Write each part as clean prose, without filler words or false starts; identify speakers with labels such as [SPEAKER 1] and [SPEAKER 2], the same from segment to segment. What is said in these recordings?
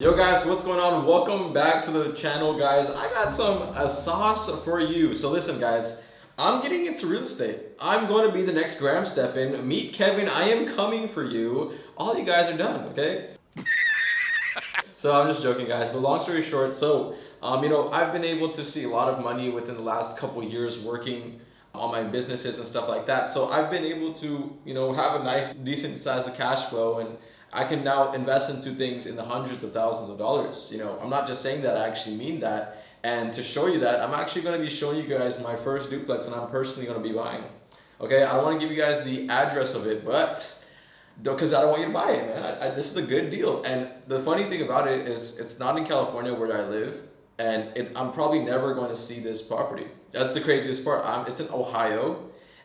[SPEAKER 1] Yo guys, what's going on? Welcome back to the channel, guys. I got some sauce for you. So listen, guys, I'm getting into real estate. I'm going to be the next Graham Stephan. Meet Kevin. I am coming for you. All you guys are done, okay? So I'm just joking, guys. But long story short, I've been able to see a lot of money within the last couple years working on my businesses and stuff like that. So I've been able to, have a nice, decent size of cash flow, and I can now invest into things in the hundreds of thousands of dollars. I'm not just saying that, I actually mean that. And to show you that, I'm actually going to be showing you guys my first duplex, and I'm personally going to be buying. Okay, I don't want to give you guys the address of it, but because I don't want you to buy it, man. This is a good deal. And the funny thing about it is it's not in California where I live, and I'm probably never going to see this property. That's the craziest part. It's in Ohio,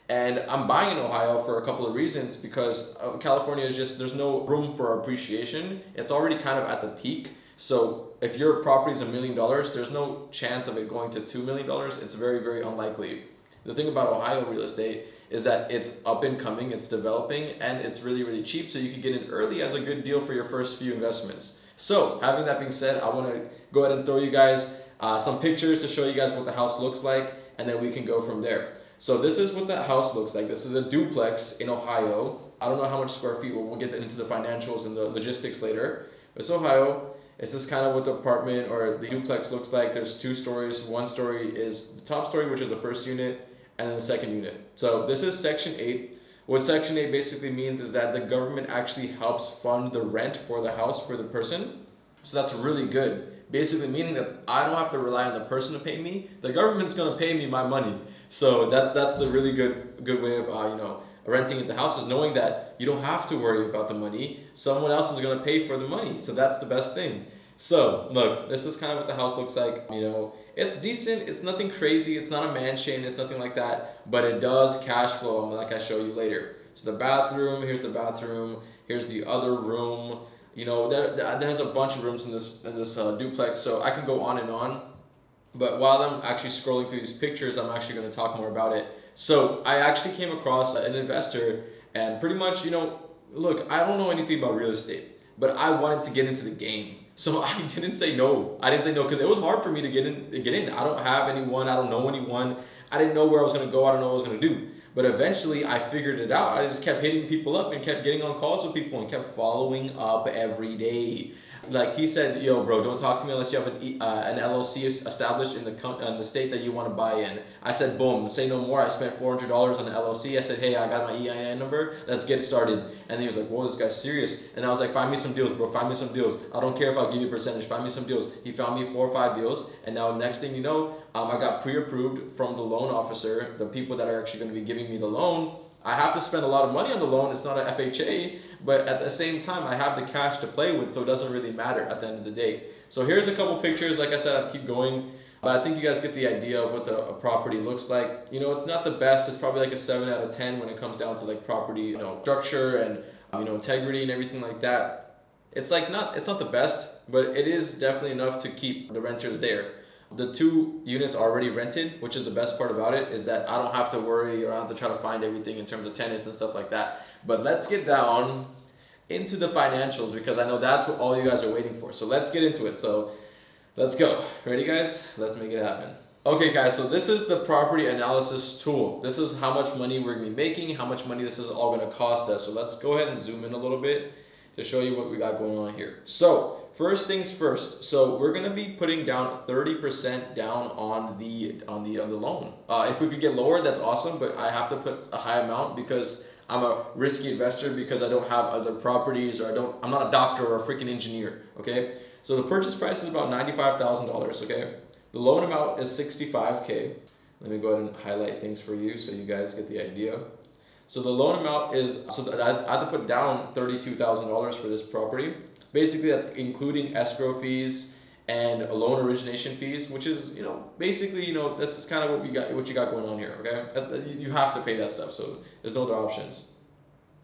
[SPEAKER 1] and I'm buying in Ohio for a couple of reasons, because California is just, there's no room for appreciation. It's already kind of at the peak. So if your property is $1 million, there's no chance of it going to $2 million. It's very, very unlikely. The thing about Ohio real estate is that it's up and coming, it's developing, and it's really, really cheap. So you can get in early as a good deal for your first few investments. So having that being said, I want to go ahead and throw you guys some pictures to show you guys what the house looks like, and then we can go from there. So this is what that house looks like. This is a duplex in Ohio. I don't know how much square feet, we'll get into the financials and the logistics later. It's Ohio. This is kind of what the apartment or the duplex looks like. There's two stories. One story is the top story, which is the first unit, and then the second unit. So this is Section 8. What Section 8 basically means is that the government actually helps fund the rent for the house for the person. So that's really good. Basically meaning that I don't have to rely on the person to pay me. The government's gonna pay me my money. So that's the really good way of renting into houses, knowing that you don't have to worry about the money. Someone else is gonna pay for the money. So that's the best thing. So look, this is kind of what the house looks like. It's decent. It's nothing crazy. It's not a mansion. It's nothing like that. But it does cash flow, like I show you later. So the bathroom. Here's the bathroom. Here's the other room. There's a bunch of rooms in this duplex. So I can go on and on. But while I'm actually scrolling through these pictures, I'm actually going to talk more about it. So I actually came across an investor, and pretty much, look, I don't know anything about real estate, but I wanted to get into the game. So I didn't say no. I didn't say no because it was hard for me to get in. I don't have anyone. I don't know anyone. I didn't know where I was going to go. I don't know what I was going to do. But eventually I figured it out. I just kept hitting people up and kept getting on calls with people and kept following up every day. Like he said, yo, bro, don't talk to me unless you have an LLC established in the state that you want to buy in. I said, boom, say no more. I spent $400 on an LLC. I said, hey, I got my EIN number. Let's get started. And he was like, whoa, this guy's serious. And I was like, find me some deals, bro. Find me some deals. I don't care if I'll give you a percentage. Find me some deals. He found me 4 or 5 deals. And now next thing you know, I got pre-approved from the loan officer, the people that are actually going to be giving me the loan. I have to spend a lot of money on the loan. It's not an FHA, but at the same time, I have the cash to play with, so it doesn't really matter at the end of the day. So here's a couple pictures. Like I said, I'll keep going, but I think you guys get the idea of what the property looks like. It's not the best. It's probably like a 7 out of 10 when it comes down to like property, structure and integrity and everything like that. It's not the best, but it is definitely enough to keep the renters there. The 2 units are already rented, which is the best part about it, is that I don't have to worry or I have to try to find everything in terms of tenants and stuff like that. But let's get down into the financials, because I know that's what all you guys are waiting for. So let's get into it. So let's go. Ready, guys? Let's make it happen. Okay, guys, so this is the property analysis tool. This is how much money we're going to be making, how much money this is all going to cost us. So let's go ahead and zoom in a little bit to show you what we got going on here. So first things first. So we're gonna be putting down 30% down on the loan. If we could get lower, that's awesome. But I have to put a high amount because I'm a risky investor, because I don't have other properties, or I'm not a doctor or a freaking engineer. Okay. So the purchase price is about $95,000. Okay. The loan amount is $65K. Let me go ahead and highlight things for you so you guys get the idea. So the loan amount is, I have to put down $32,000 for this property. Basically, that's including escrow fees and loan origination fees, which is, basically, this is kind of what you got going on here, okay? You have to pay that stuff, so there's no other options.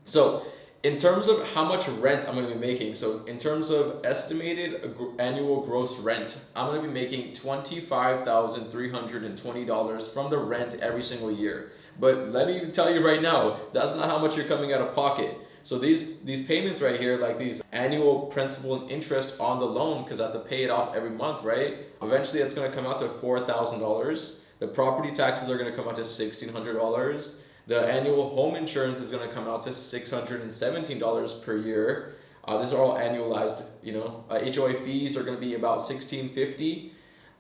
[SPEAKER 1] So in terms of how much rent I'm going to be making, so in terms of estimated annual gross rent, I'm going to be making $25,320 from the rent every single year. But let me tell you right now, that's not how much you're coming out of pocket. So these payments right here, like these annual principal and interest on the loan because I have to pay it off every month, right? Eventually it's going to come out to $4,000. The property taxes are going to come out to $1,600. The annual home insurance is going to come out to $617 per year. These are all annualized, HOA fees are going to be about $1,650.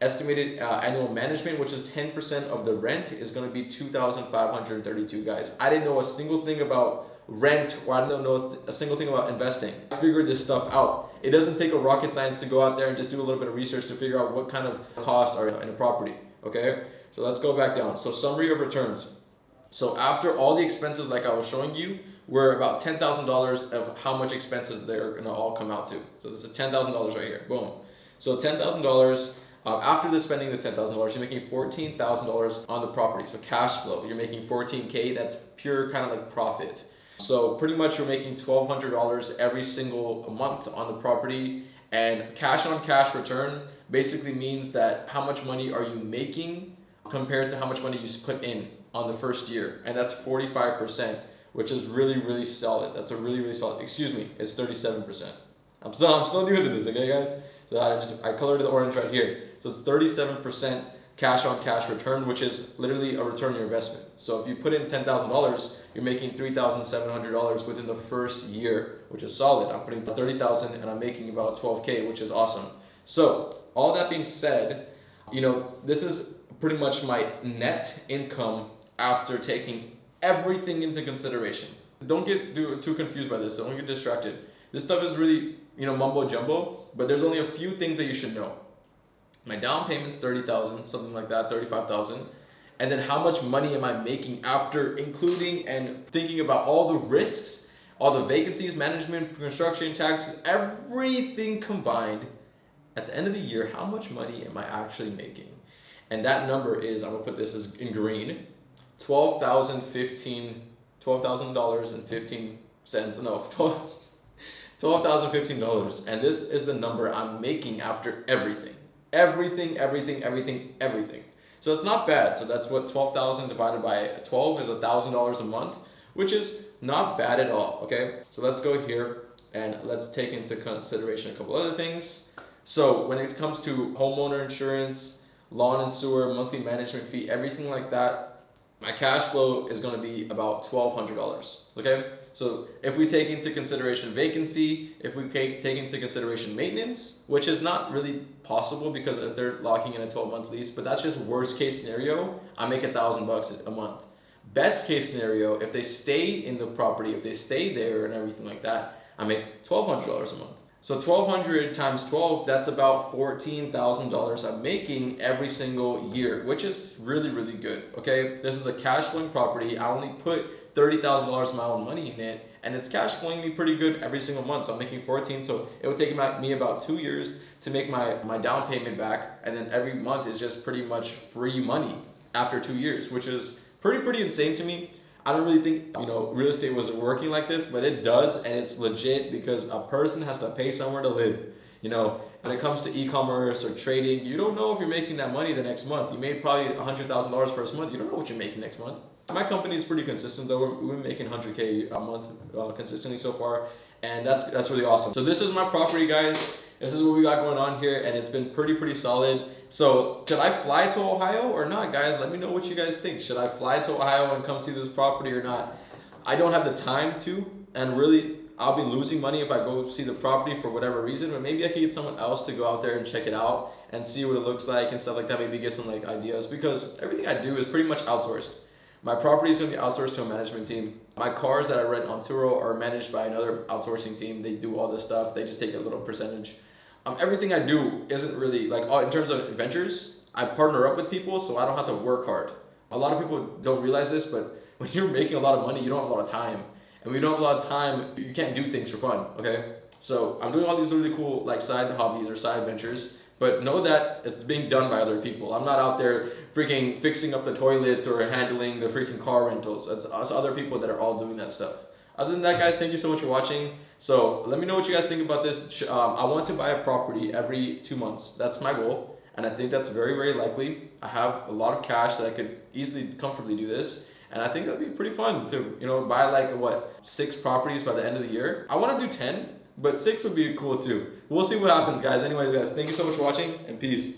[SPEAKER 1] Estimated annual management, which is 10% of the rent, is going to be $2,532, guys. I didn't know a single thing about rent, or I didn't know a single thing about investing. I figured this stuff out. It doesn't take a rocket science to go out there and just do a little bit of research to figure out what kind of costs are in a property, okay? So let's go back down. So summary of returns. So after all the expenses like I was showing you, we're about $10,000 of how much expenses they're going to all come out to. So this is $10,000 right here, boom. So $10,000. After the spending the $10,000, you're making $14,000 on the property. So cash flow, you're making $14K. That's pure kind of like profit. So pretty much you're making $1,200 every single month on the property. And cash on cash return basically means that how much money are you making compared to how much money you put in on the first year. And that's 45%, which is really, really solid. That's a really, really solid. Excuse me, it's 37%. I'm still new to this, okay, guys? So I colored the orange right here. So it's 37% cash on cash return, which is literally a return on your investment. So if you put in $10,000, you're making $3,700 within the first year, which is solid. I'm putting $30,000 and I'm making about $12K, which is awesome. So all that being said, this is pretty much my net income after taking everything into consideration. Don't get too confused by this. Don't get distracted. This stuff is really, mumbo jumbo, but there's only a few things that you should know. My down payment's $30,000, something like that, $35,000. And then how much money am I making after including and thinking about all the risks, all the vacancies, management, construction, taxes, everything combined. At the end of the year, how much money am I actually making? And that number is, I'm gonna put this as in green, $12,015. And this is the number I'm making after everything. Everything. So it's not bad. So that's what 12,000 divided by 12 is $1,000 a month, which is not bad at all, okay? So let's go here and let's take into consideration a couple other things. So when it comes to homeowner insurance, lawn and sewer, monthly management fee, everything like that, my cash flow is going to be about $1,200, okay? So if we take into consideration vacancy, if we take into consideration maintenance, which is not really possible because if they're locking in a 12-month lease, but that's just worst case scenario, I make $1,000 a month. Best case scenario, if they stay in the property, if they stay there and everything like that, I make $1,200 a month. So 1,200 times 12, that's about $14,000 I'm making every single year, which is really, really good, okay? This is a cash flowing property. I only put $30,000 of my own money in it, and it's cash flowing me pretty good every single month. So I'm making 14, so it would take me about 2 years to make my down payment back, and then every month is just pretty much free money after 2 years, which is pretty insane to me. I don't really think, real estate was working like this, but it does, and it's legit because a person has to pay somewhere to live. When it comes to e-commerce or trading, you don't know if you're making that money the next month. You made probably $100,000 first month. You don't know what you're making next month. My company is pretty consistent though. We're making 100K a month consistently so far, and that's really awesome. So this is my property, guys. This is what we got going on here, and it's been pretty solid. So should I fly to Ohio or not, guys? Let me know what you guys think. Should I fly to Ohio and come see this property or not? I don't have the time to, and really I'll be losing money if I go see the property for whatever reason, but maybe I could get someone else to go out there and check it out and see what it looks like and stuff like that. Maybe get some ideas, because everything I do is pretty much outsourced. My property is going to be outsourced to a management team. My cars that I rent on Turo are managed by another outsourcing team. They do all this stuff. They just take a little percentage. Everything I do isn't really in terms of adventures, I partner up with people so I don't have to work hard. A lot of people don't realize this, but when you're making a lot of money, you don't have a lot of time. And when you don't have a lot of time, you can't do things for fun, okay? So I'm doing all these really cool side hobbies or side ventures, but know that it's being done by other people. I'm not out there freaking fixing up the toilets or handling the freaking car rentals. It's us other people that are all doing that stuff. Other than that, guys, thank you so much for watching. So let me know what you guys think about this. I want to buy a property every 2 months. That's my goal. And I think that's very likely. I have a lot of cash that I could easily, comfortably do this. And I think that'd be pretty fun to, buy 6 properties by the end of the year. I want to do 10, but 6 would be cool too. We'll see what happens, guys. Anyways, guys, thank you so much for watching, and peace.